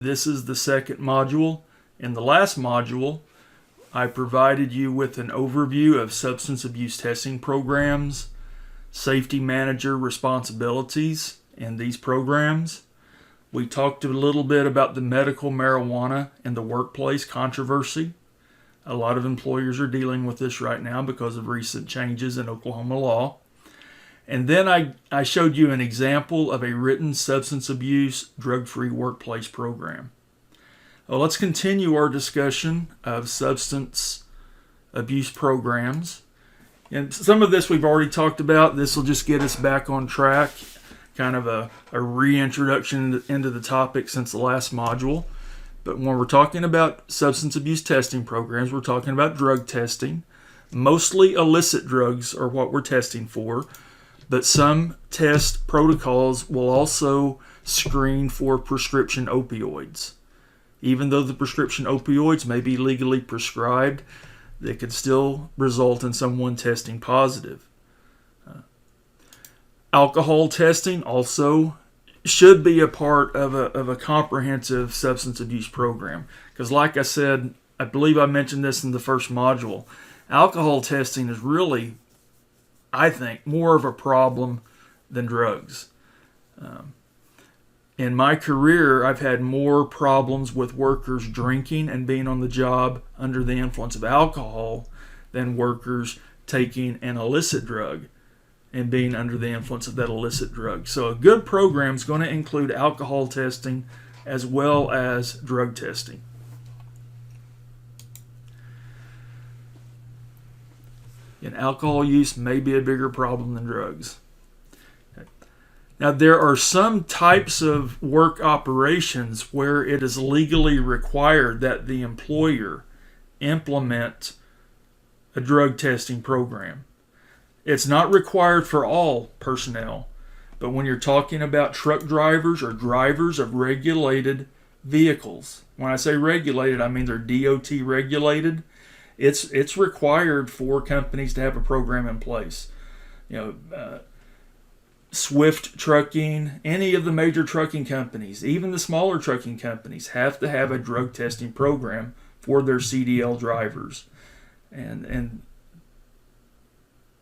This is the second module. In the last module, I provided you with an overview of substance abuse testing programs, safety manager responsibilities in these programs. We talked a little bit about the medical marijuana in the workplace controversy. A lot of employers are dealing with this right now because of recent changes in Oklahoma law. And then I showed you an example of a written substance abuse drug-free workplace program. Well, let's continue our discussion of substance abuse programs. And some of this we've already talked about. This will just get us back on track, kind of a reintroduction into the topic since the last module. But when we're talking about substance abuse testing programs, we're talking about drug testing. Mostly illicit drugs are what we're testing for. But some test protocols will also screen for prescription opioids. Even though the prescription opioids may be legally prescribed, they could still result in someone testing positive. Alcohol testing also should be a part of a comprehensive substance abuse program. Because like I said, I believe I mentioned this in the first module, alcohol testing is really, I think, more of a problem than drugs. In my career, I've had more problems with workers drinking and being on the job under the influence of alcohol than workers taking an illicit drug and being under the influence of that illicit drug. So a good program is going to include alcohol testing as well as drug testing. And alcohol use may be a bigger problem than drugs. Now, there are some types of work operations where it is legally required that the employer implement a drug testing program. It's not required for all personnel, but when you're talking about truck drivers or drivers of regulated vehicles, when I say regulated, I mean they're DOT regulated. It's required for companies to have a program in place. Swift Trucking, any of the major trucking companies, even the smaller trucking companies, have to have a drug testing program for their CDL drivers. And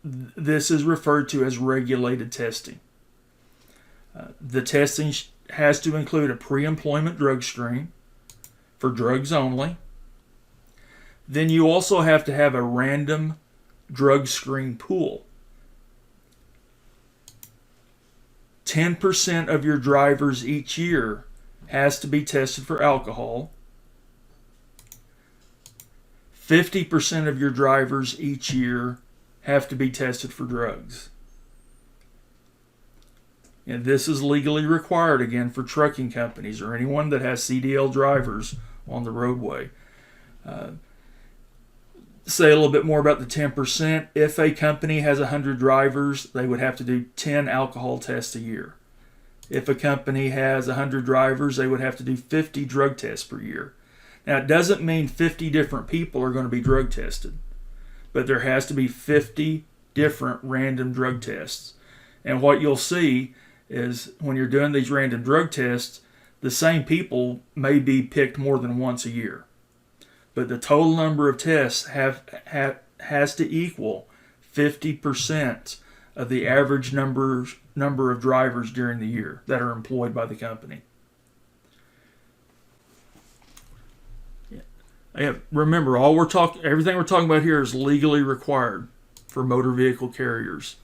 this is referred to as regulated testing. The testing has to include a pre-employment drug screen for drugs only. Then you also have to have a random drug screen pool. 10% of your drivers each year has to be tested for alcohol. 50% of your drivers each year have to be tested for drugs. And this is legally required, again, for trucking companies or anyone that has CDL drivers on the roadway. Say a little bit more about the 10%. If a company has 100 drivers, they would have to do 10 alcohol tests a year. If a company has 100 drivers, they would have to do 50 drug tests per year. Now, it doesn't mean 50 different people are going to be drug tested, but there has to be 50 different random drug tests. And what you'll see is when you're doing these random drug tests, the same people may be picked more than once a year. But the total number of tests has to equal 50% of the average number of drivers during the year that are employed by the company. Remember, everything we're talking about here is legally required for motor vehicle carriers.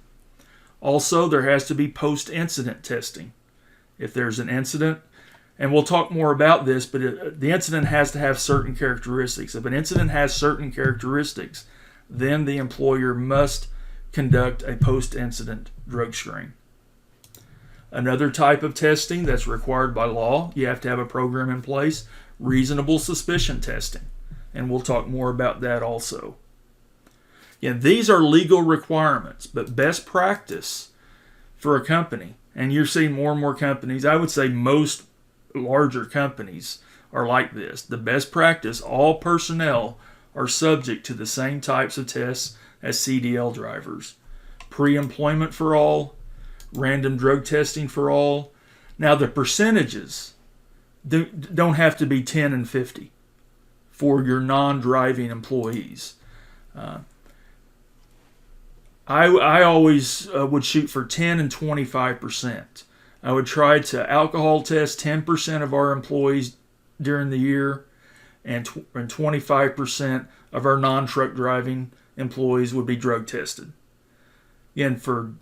Also, there has to be post-incident testing. If there's an incident, and we'll talk more about this, but the incident has to have certain characteristics. If an incident has certain characteristics, then the employer must conduct a post-incident drug screen. Another type of testing that's required by law, you have to have a program in place, reasonable suspicion testing. And we'll talk more about that also. Again, these are legal requirements, but best practice for a company, and you're seeing more and more companies, I would say most larger companies are like this. The best practice, all personnel are subject to the same types of tests as CDL drivers. Pre-employment for all, random drug testing for all. Now the percentages don't have to be 10 and 50 for your non-driving employees. I always would shoot for 10 and 25%. I would try to alcohol test 10% of our employees during the year, and 25% of our non-truck driving employees would be drug tested. Again, for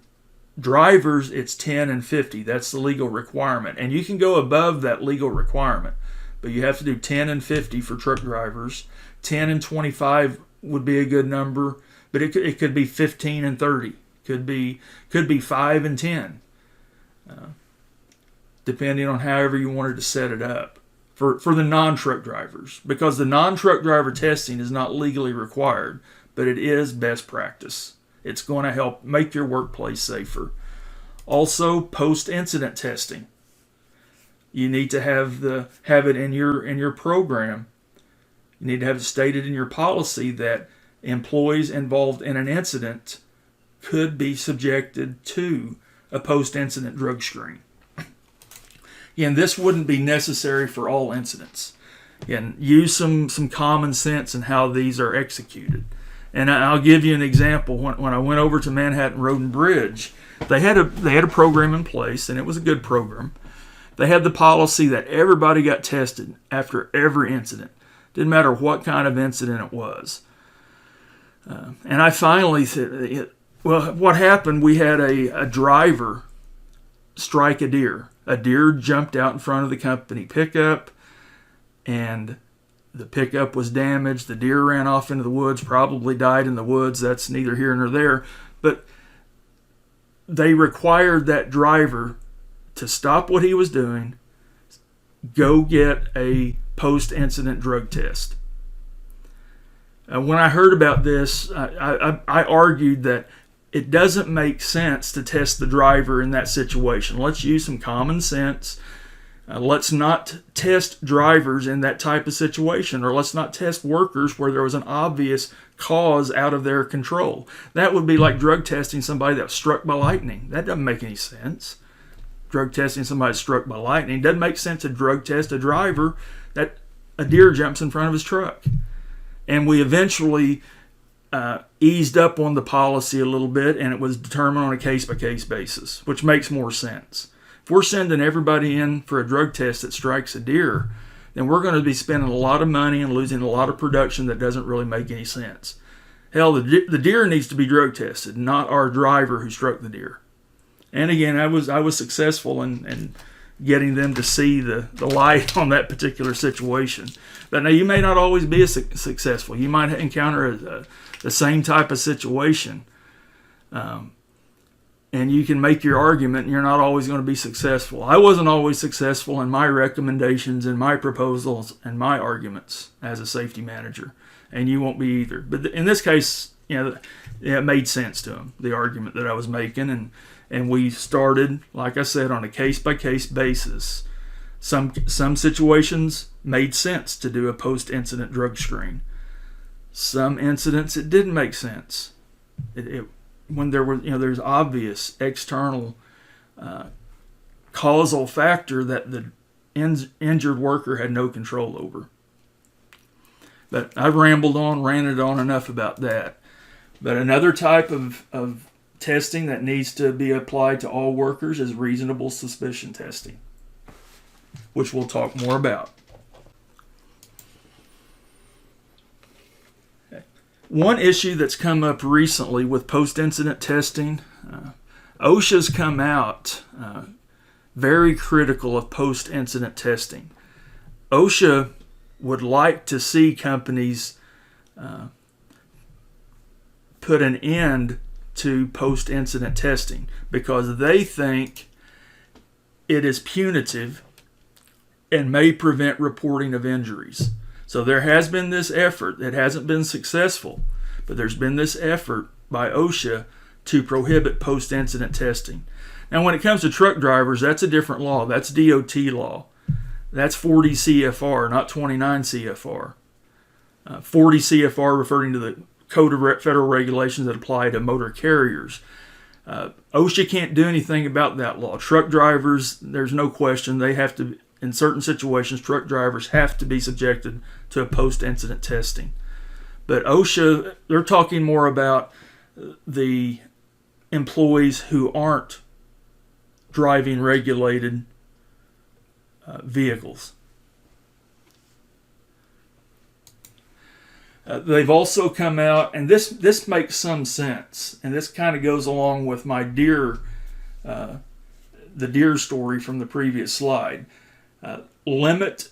drivers, it's 10 and 50. That's the legal requirement. And you can go above that legal requirement, but you have to do 10 and 50 for truck drivers. 10 and 25 would be a good number, but it could be 15 and 30. Could be 5 and 10, depending on however you wanted to set it up for the non-truck drivers, because the non-truck driver testing is not legally required, but it is best practice. It's going to help make your workplace safer. Also, post-incident testing. You need to have it in your program. You need to have it stated in your policy that employees involved in an incident could be subjected to a post-incident drug screen. Again, this wouldn't be necessary for all incidents. Again, use some common sense in how these are executed. And I'll give you an example. When I went over to Manhattan Road and Bridge, they had a program in place, and it was a good program. They had the policy that everybody got tested after every incident. Didn't matter what kind of incident it was. And I finally said, well, what happened, we had a driver strike a deer. A deer jumped out in front of the company pickup, and the pickup was damaged. The deer ran off into the woods, probably died in the woods. That's neither here nor there. But they required that driver to stop what he was doing, go get a post-incident drug test. When I heard about this, I argued that it doesn't make sense to test the driver in that situation. Let's use some common sense. Let's not test drivers in that type of situation, or let's not test workers where there was an obvious cause out of their control. That would be like drug testing somebody that was struck by lightning. That doesn't make any sense. Drug testing somebody struck by lightning. It doesn't make sense to drug test a driver that a deer jumps in front of his truck. And we eventually eased up on the policy a little bit, and it was determined on a case-by-case basis, which makes more sense. If we're sending everybody in for a drug test that strikes a deer, then we're going to be spending a lot of money and losing a lot of production that doesn't really make any sense. Hell, the deer needs to be drug tested, not our driver who struck the deer. And again, I was successful in getting them to see the light on that particular situation. But now you may not always be successful. You might encounter the same type of situation. And you can make your argument, and you're not always going to be successful. I wasn't always successful in my recommendations and my proposals and my arguments as a safety manager, and you won't be either. But in this case, it made sense to them, the argument that I was making, and we started, like I said, on a case-by-case basis. Some situations made sense to do a post-incident drug screen. Some incidents it didn't make sense. When there were, there's obvious external causal factor that the injured worker had no control over. But I've ranted on enough about that. But another type of testing that needs to be applied to all workers is reasonable suspicion testing, which we'll talk more about. One issue that's come up recently with post-incident testing, OSHA's come out very critical of post-incident testing. OSHA would like to see companies put an end to post-incident testing because they think it is punitive and may prevent reporting of injuries. So there has been this effort that hasn't been successful, but there's been this effort by OSHA to prohibit post-incident testing. Now, when it comes to truck drivers, that's a different law. That's DOT law. That's 40 CFR, not 29 CFR. 40 CFR referring to the Code of Federal Regulations that apply to motor carriers. OSHA can't do anything about that law. Truck drivers, there's no question, they have to in certain situations, truck drivers have to be subjected to a post-incident testing. But OSHA, they're talking more about the employees who aren't driving regulated vehicles. They've also come out, and this makes some sense, and this kind of goes along with my the deer story from the previous slide. Limit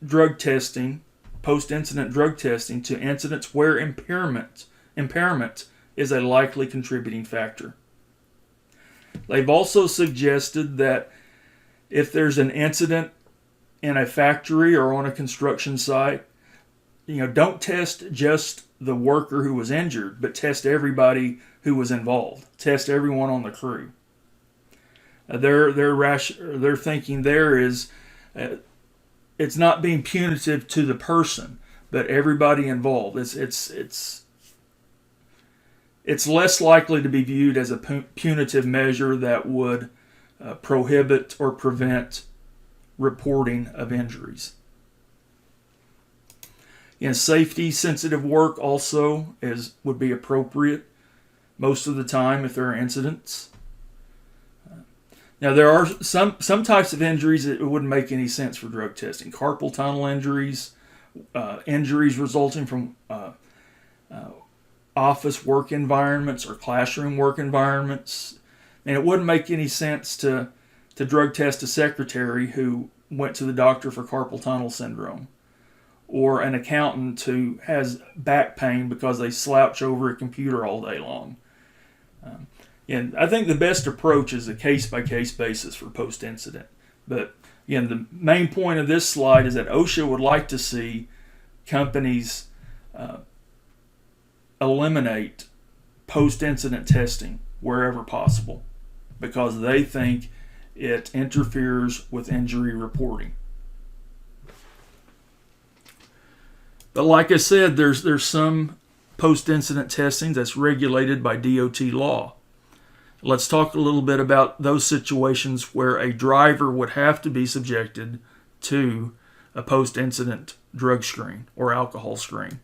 drug testing, post-incident drug testing, to incidents where impairment is a likely contributing factor. They've also suggested that if there's an incident in a factory or on a construction site, don't test just the worker who was injured, but test everybody who was involved. Test everyone on the crew. Their thinking there is it's not being punitive to the person, but everybody involved. It's less likely to be viewed as a punitive measure that would prohibit or prevent reporting of injuries. Safety-sensitive work also would be appropriate most of the time if there are incidents. Now, there are some types of injuries that it wouldn't make any sense for drug testing. Carpal tunnel injuries, injuries resulting from office work environments or classroom work environments. And it wouldn't make any sense to drug test a secretary who went to the doctor for carpal tunnel syndrome, or an accountant who has back pain because they slouch over a computer all day long. And I think the best approach is a case-by-case basis for post-incident. But again, the main point of this slide is that OSHA would like to see companies eliminate post-incident testing wherever possible, because they think it interferes with injury reporting. But like I said, there's some post-incident testing that's regulated by DOT law. Let's talk a little bit about those situations where a driver would have to be subjected to a post-incident drug screen or alcohol screen.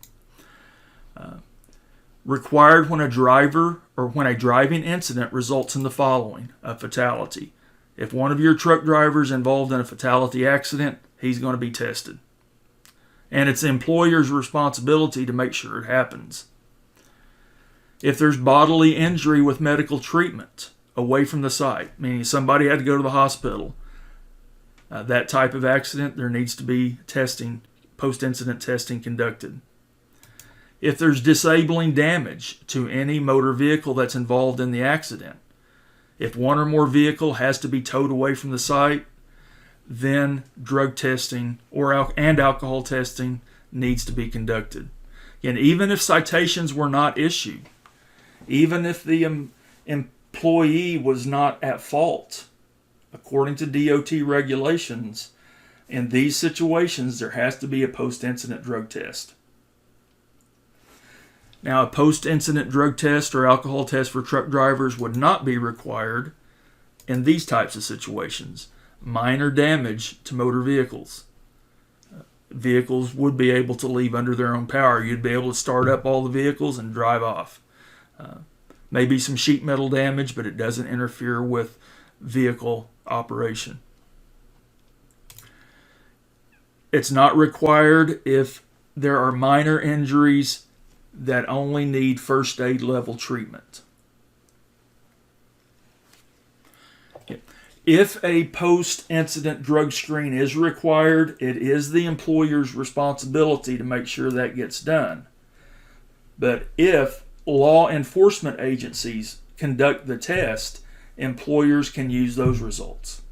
Required when a driving incident results in the following: a fatality. If one of your truck drivers involved in a fatality accident, he's going to be tested. And it's the employer's responsibility to make sure it happens. If there's bodily injury with medical treatment away from the site, meaning somebody had to go to the hospital, that type of accident, there needs to be post-incident testing conducted. If there's disabling damage to any motor vehicle that's involved in the accident, if one or more vehicle has to be towed away from the site, then drug testing and alcohol testing needs to be conducted. And even if citations were not issued, even if the employee was not at fault, according to DOT regulations, in these situations there has to be a post-incident drug test. Now, a post-incident drug test or alcohol test for truck drivers would not be required in these types of situations. Minor damage to motor vehicles. Vehicles would be able to leave under their own power. You'd be able to start up all the vehicles and drive off. Maybe some sheet metal damage, but it doesn't interfere with vehicle operation. It's not required if there are minor injuries that only need first aid level treatment. If a post-incident drug screen is required, it is the employer's responsibility to make sure that gets done. But if law enforcement agencies conduct the test, employers can use those results.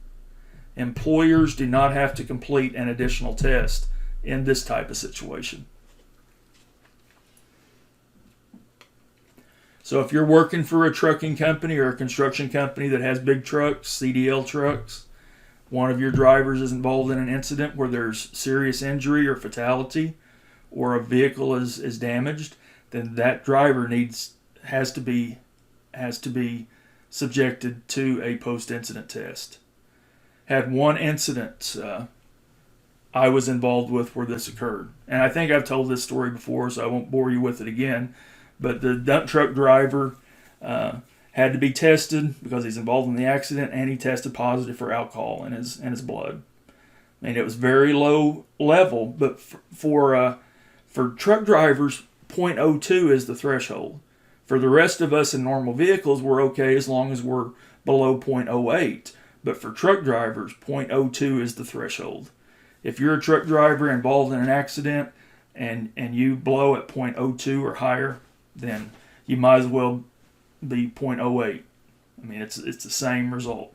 Employers do not have to complete an additional test in this type of situation. So if you're working for a trucking company or a construction company that has big trucks, CDL trucks, one of your drivers is involved in an incident where there's serious injury or fatality, or a vehicle is damaged, then that driver has to be subjected to a post-incident test. Had one incident I was involved with where this occurred. And I think I've told this story before, so I won't bore you with it again. But the dump truck driver had to be tested because he's involved in the accident, and he tested positive for alcohol in his blood. And it was very low level, but for truck drivers, 0.02 is the threshold. For the rest of us in normal vehicles, we're okay as long as we're below 0.08. But for truck drivers, 0.02 is the threshold. If you're a truck driver involved in an accident and you blow at 0.02 or higher, then you might as well be 0.08. I mean, it's the same result.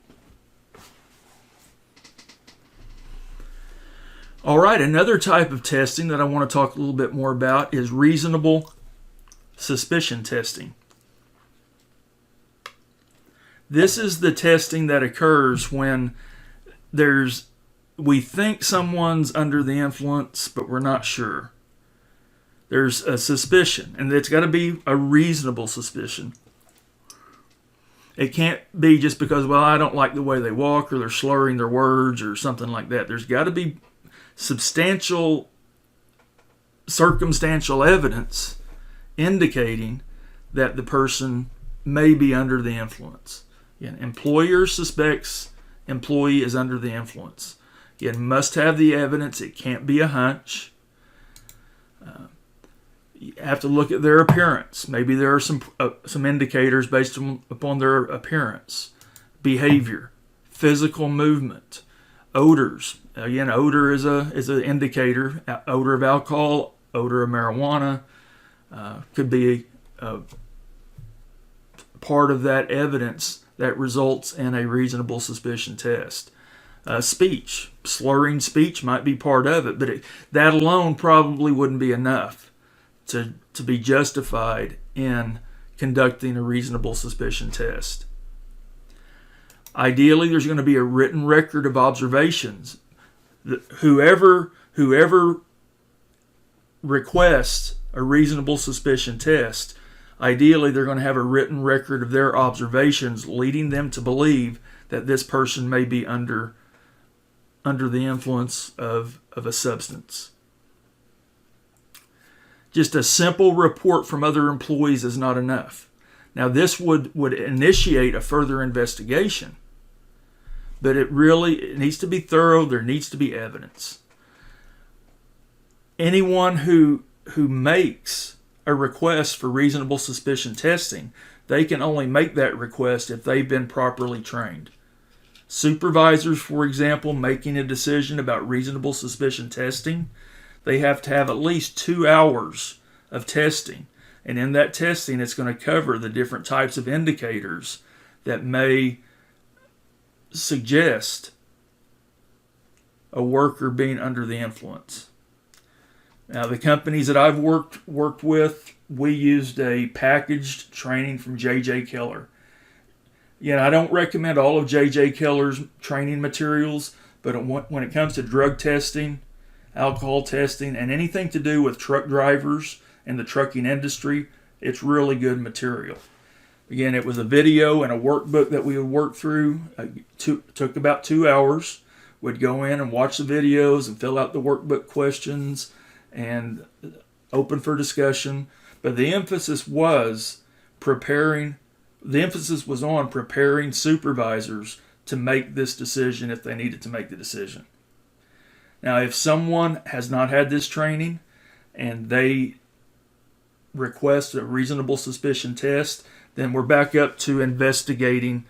All right, another type of testing that I want to talk a little bit more about is reasonable suspicion testing. This is the testing that occurs when we think someone's under the influence, but we're not sure. There's a suspicion, and it's got to be a reasonable suspicion. It can't be just because, well, I don't like the way they walk, or they're slurring their words, or something like that. There's got to be substantial circumstantial evidence indicating that the person may be under the influence. Again, employer suspects employee is under the influence. Again, must have the evidence. It can't be a hunch. You have to look at their appearance. Maybe there are some indicators based upon their appearance, behavior, physical movement, odors. Again, odor is an indicator. Odor of alcohol, odor of marijuana could be a part of that evidence that results in a reasonable suspicion test. Speech, slurring speech might be part of it, but that alone probably wouldn't be enough to be justified in conducting a reasonable suspicion test. Ideally, there's going to be a written record of observations. Whoever requests a reasonable suspicion test, ideally they're going to have a written record of their observations leading them to believe that this person may be under the influence of a substance. Just a simple report from other employees is not enough. Now, this would initiate a further investigation, but it needs to be thorough. There needs to be evidence. Anyone who makes a request for reasonable suspicion testing, they can only make that request if they've been properly trained. Supervisors, for example, making a decision about reasonable suspicion testing, they have to have at least 2 hours of testing. And in that testing, it's going to cover the different types of indicators that may suggest a worker being under the influence. Now, the companies that I've worked with, we used a packaged training from J.J. Keller. I don't recommend all of J.J. Keller's training materials, but when it comes to drug testing, alcohol testing, and anything to do with truck drivers and the trucking industry, it's really good material. Again, it was a video and a workbook that we would work through. Took about 2 hours. We'd go in and watch the videos and fill out the workbook questions and open for discussion. But the emphasis was on preparing supervisors to make this decision if they needed to make the decision. Now, if someone has not had this training and they request a reasonable suspicion test, then we're back up to investigating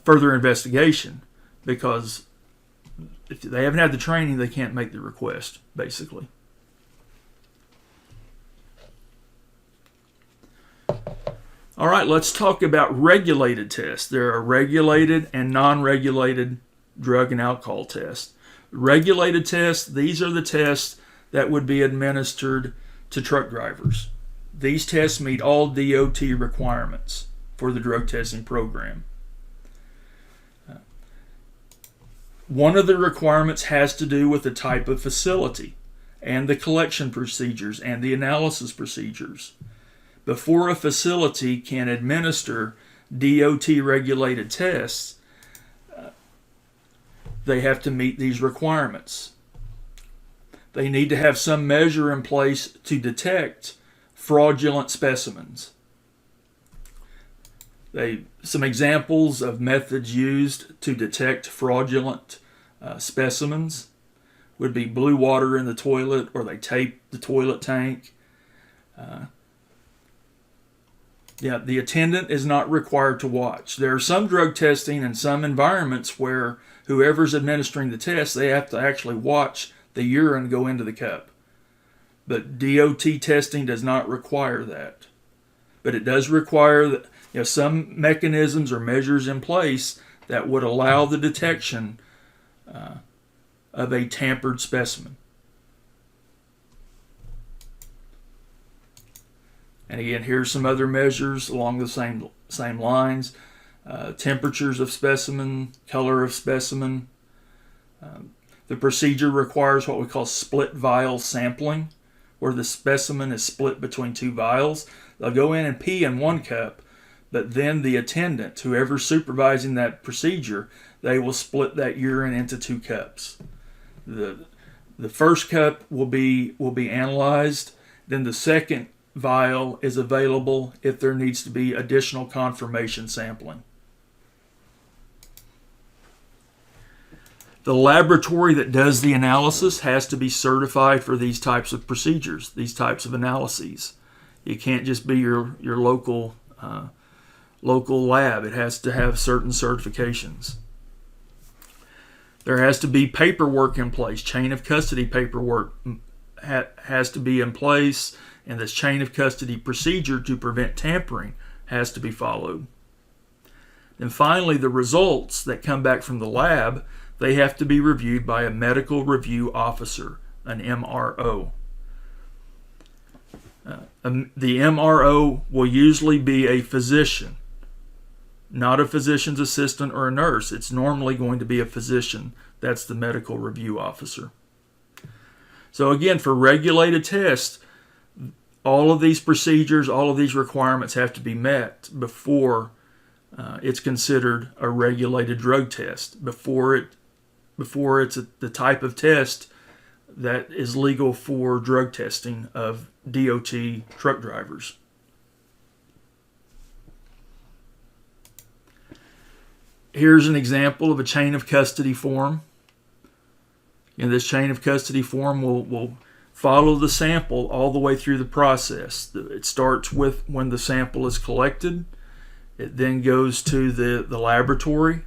further investigation, because if they haven't had the training, they can't make the request, basically. All right, let's talk about regulated tests. There are regulated and non-regulated drug and alcohol tests. Regulated tests, these are the tests that would be administered to truck drivers. These tests meet all DOT requirements for the drug testing program. One of the requirements has to do with the type of facility and the collection procedures and the analysis procedures. Before a facility can administer DOT regulated tests, they have to meet these requirements. they need to have some measure in place to detect fraudulent specimens. Some examples of methods used to detect fraudulent specimens would be blue water in the toilet, or they tape the toilet tank. The attendant is not required to watch. There are some drug testing in some environments where whoever's administering the test, they have to actually watch the urine go into the cup. But DOT testing does not require that. But it does require that some mechanisms or measures in place that would allow the detection of a tampered specimen. And again, here's some other measures along the same lines. Temperatures of specimen, color of specimen. The procedure requires what we call split vial sampling, where the specimen is split between two vials. They'll go in and pee in one cup, but then the attendant, whoever's supervising that procedure, they will split that urine into two cups. The first cup will be analyzed, then the second vial is available if there needs to be additional confirmation sampling. The laboratory that does the analysis has to be certified for these types of procedures, these types of analyses. It can't just be your local lab. It has to have certain certifications. There has to be paperwork in place. Chain of custody paperwork has to be in place, and this chain of custody procedure to prevent tampering has to be followed. And finally, the results that come back from the lab, they have to be reviewed by a medical review officer, an MRO. The MRO will usually be a physician, not a physician's assistant or a nurse. It's normally going to be a physician. That's the medical review officer. So again, for regulated tests, all of these procedures, all of these requirements have to be met before it's considered a regulated drug test, before it's the type of test that is legal for drug testing of DOT truck drivers. Here's an example of a chain of custody form. And this chain of custody form will follow the sample all the way through the process. It starts with when the sample is collected. It then goes to the laboratory.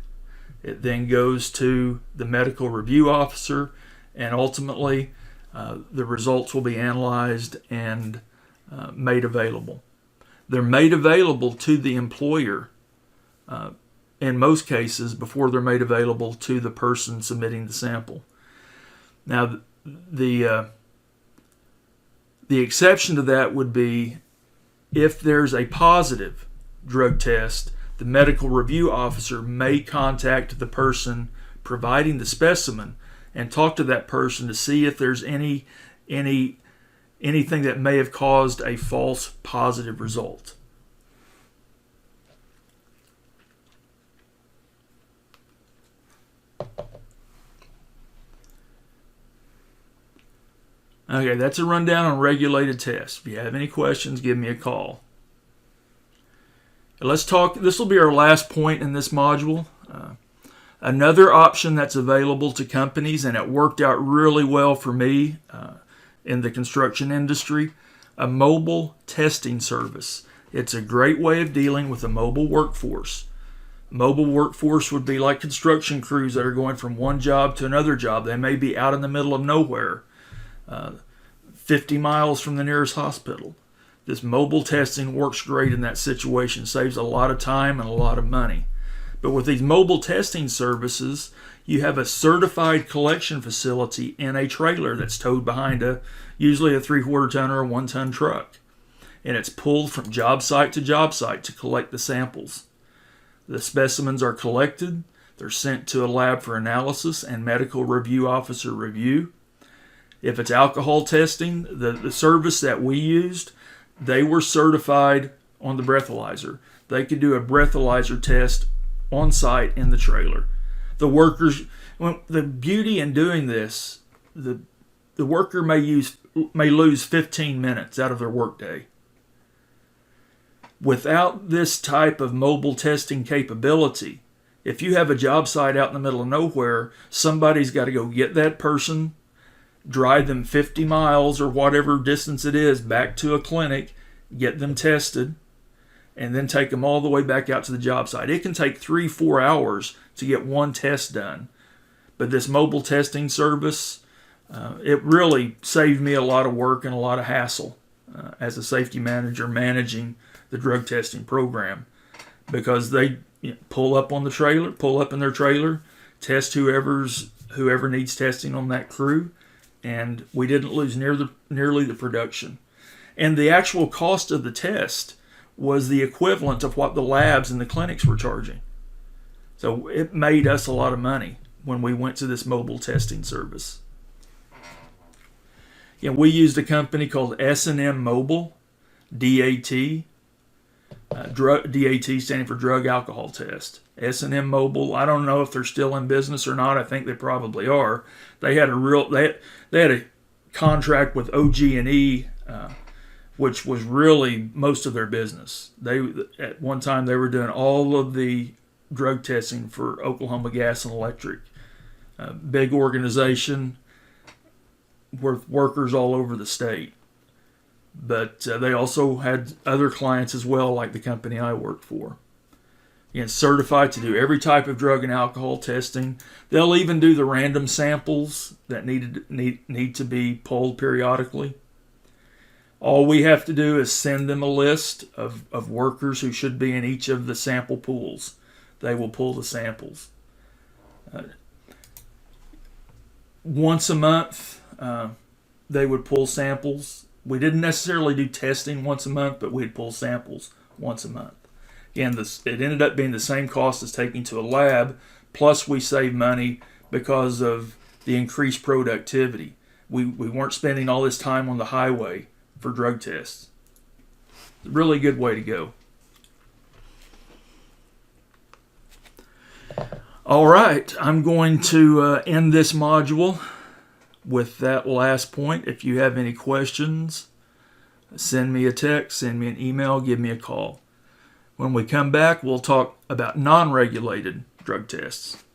It then goes to the medical review officer, and ultimately the results will be analyzed and made available. They're made available to the employer in most cases before they're made available to the person submitting the sample. Now, the exception to that would be if there's a positive drug test, the medical review officer may contact the person providing the specimen and talk to that person to see if there's anything that may have caused a false positive result. Okay, that's a rundown on regulated tests. If you have any questions, give me a call. Let's talk, this will be our last point in this module. Another option that's available to companies, and it worked out really well for me in the construction industry, a mobile testing service. It's a great way of dealing with a mobile workforce. Mobile workforce would be like construction crews that are going from one job to another job. They may be out in the middle of nowhere, 50 miles from the nearest hospital. This mobile testing works great in that situation, saves a lot of time and a lot of money. But with these mobile testing services, you have a certified collection facility in a trailer that's towed behind usually a 3/4 ton or a 1 ton truck. And it's pulled from job site to collect the samples. The specimens are collected, they're sent to a lab for analysis and medical review officer review. If it's alcohol testing, the service that we used, they were certified on the breathalyzer. They could do a breathalyzer test on site in the trailer. The workers, the beauty in doing this, the worker may lose 15 minutes out of their workday. Without this type of mobile testing capability, if you have a job site out in the middle of nowhere, somebody's got to go get that person, drive them 50 miles or whatever distance it is back to a clinic, get them tested, and then take them all the way back out to the job site. It can take 3-4 hours to get one test done. But this mobile testing service, it really saved me a lot of work and a lot of hassle as a safety manager managing the drug testing program, because they pull up in their trailer, test whoever needs testing on that crew, and we didn't lose nearly the production. And the actual cost of the test was the equivalent of what the labs and the clinics were charging. So it made us a lot of money when we went to this mobile testing service. We used a company called S&M Mobile, DAT. DAT standing for Drug Alcohol Test. S&M Mobile, I don't know if they're still in business or not. I think they probably are. They had a contract with OG&E, which was really most of their business. At one time they were doing all of the drug testing for Oklahoma Gas and Electric. Big organization with workers all over the state. But they also had other clients as well, like the company I worked for. Certified to do every type of drug and alcohol testing. They'll even do the random samples that need to be pulled periodically. All we have to do is send them a list of workers who should be in each of the sample pools. They will pull the samples. Once a month, they would pull samples. We didn't necessarily do testing once a month, but we'd pull samples once a month. Again, it ended up being the same cost as taking to a lab, plus we saved money because of the increased productivity. We weren't spending all this time on the highway for drug tests. It's a really good way to go. All right, I'm going to end this module with that last point. If you have any questions, send me a text, send me an email, give me a call. When we come back, we'll talk about non-regulated drug tests.